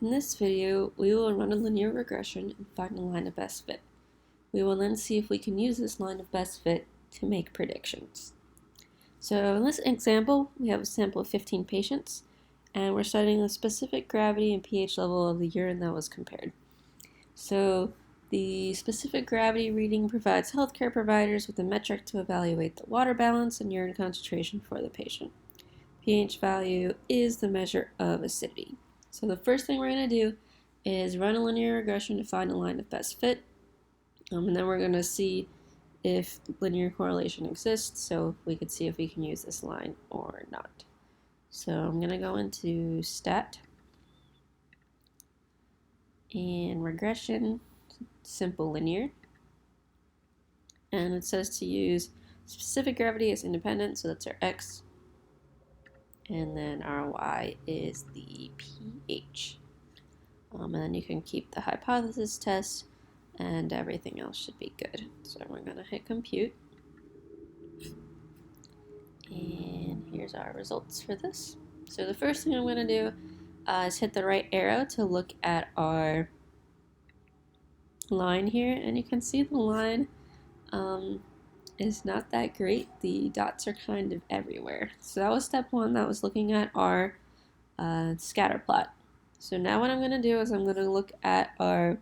In this video, we will run a linear regression and find a line of best fit. We will then see if we can use this line of best fit to make predictions. So in this example, we have a sample of 15 patients, and we're studying the specific gravity and pH level of the urine that was compared. So the specific gravity reading provides healthcare providers with a metric to evaluate the water balance and urine concentration for the patient. pH value is the measure of acidity. So the first thing we're going to do is run a linear regression to find a line of best fit. And then we're going to see if linear correlation exists, so we could see if we can use this line or not. So I'm going to go into stat and regression, simple linear. And it says to use specific gravity as independent, so that's our x. And then our y is the pH. And then you can keep the hypothesis test, and everything else should be good. So we're going to hit compute. And here's our results for this. So the first thing I'm going to do is hit the right arrow to look at our line here. And you can see the line is not that great. The dots are kind of everywhere. So that was step one. That was looking at our scatter plot. So now what I'm going to do is I'm going to look at our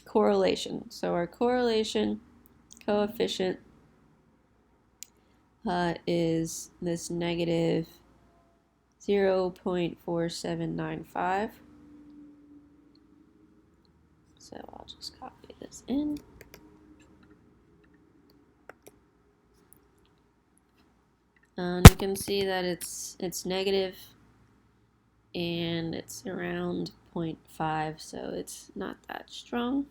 correlation. So our correlation coefficient is this negative 0.4795. So I'll just copy this in. And you can see that it's negative, and it's around 0.5, so it's not that strong.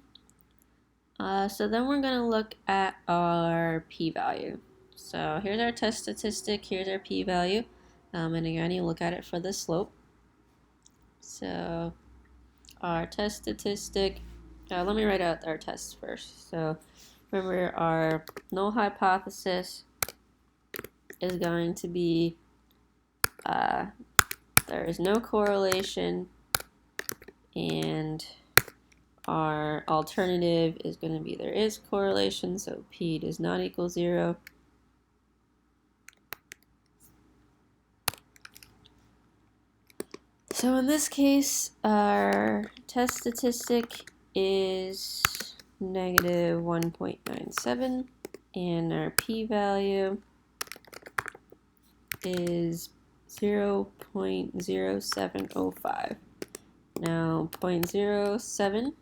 So then we're going to look at our p-value. So here's our test statistic, here's our p-value, and again you look at it for the slope. So our test statistic, let me write out our tests first. So remember, our null hypothesis is going to be there is no correlation, and our alternative is going to be there is correlation, so p does not equal 0. So in this case, our test statistic is negative 1.97, and our p-value is 0.0705. Now 0.07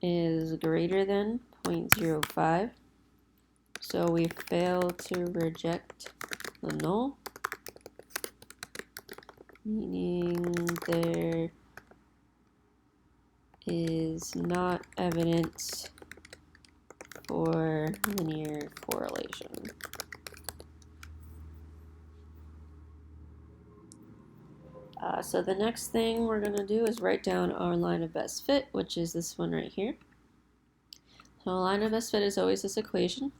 is greater than 0.05, so we fail to reject the null, meaning there is not evidence for linear correlation. So the next thing we're going to do is write down our line of best fit, which is this one right here. So a line of best fit is always this equation.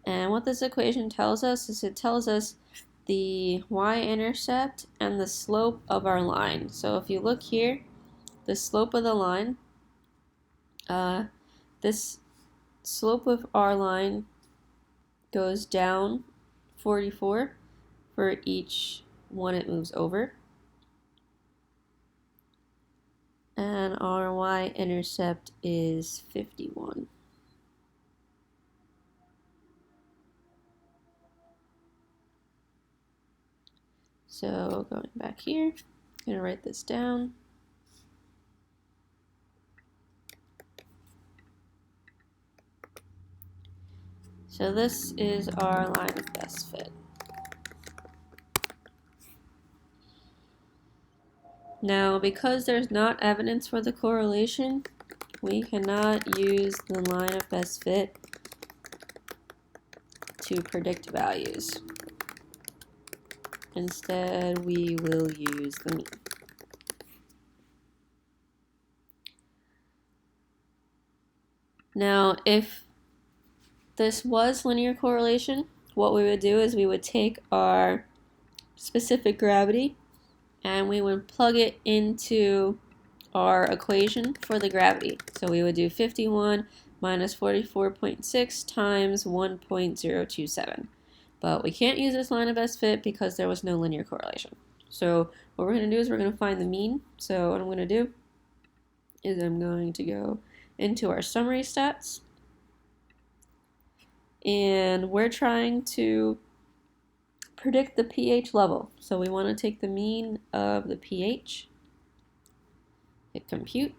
And what this equation tells us is it tells us the y-intercept and the slope of our line. So if you look here, the slope of the line, this slope of our line goes down 44 for each one it moves over. And our y-intercept is 51. So going back here, I'm going to write this down. So this is our line of best fit. Now, because there's not evidence for the correlation, we cannot use the line of best fit to predict values. Instead, we will use the mean. Now, if this was linear correlation, what we would do is we would take our specific gravity and we would plug it into our equation for the gravity. So we would do 51 minus 44.6 times 1.027. But we can't use this line of best fit because there was no linear correlation. So what we're going to do is we're going to find the mean. So what I'm going to do is I'm going to go into our summary stats. And we're trying to predict the pH level. So we want to take the mean of the pH, hit compute,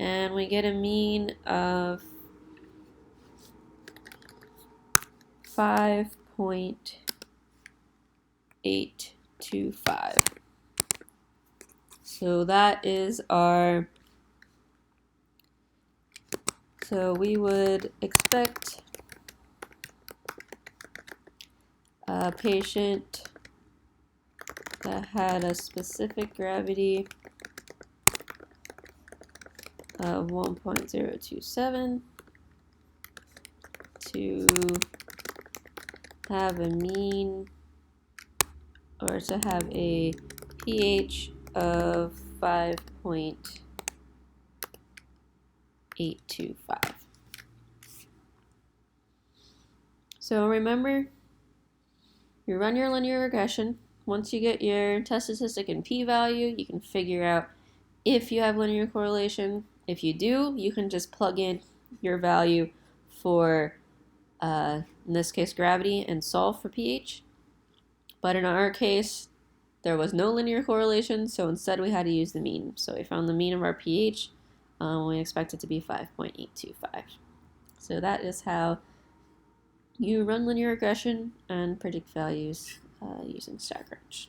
and we get a mean of 5.825. So that is our, so we would expect a patient that had a specific gravity of 1.027 to have a mean, or to have a pH of 5.825. So remember, you run your linear regression. Once you get your test statistic and p-value, you can figure out if you have linear correlation. If you do, you can just plug in your value for, in this case, gravity, and solve for pH. But in our case, there was no linear correlation, so instead we had to use the mean. So we found the mean of our pH. We expect it to be 5.825. So that is how you run linear regression and predict values using StatCrunch.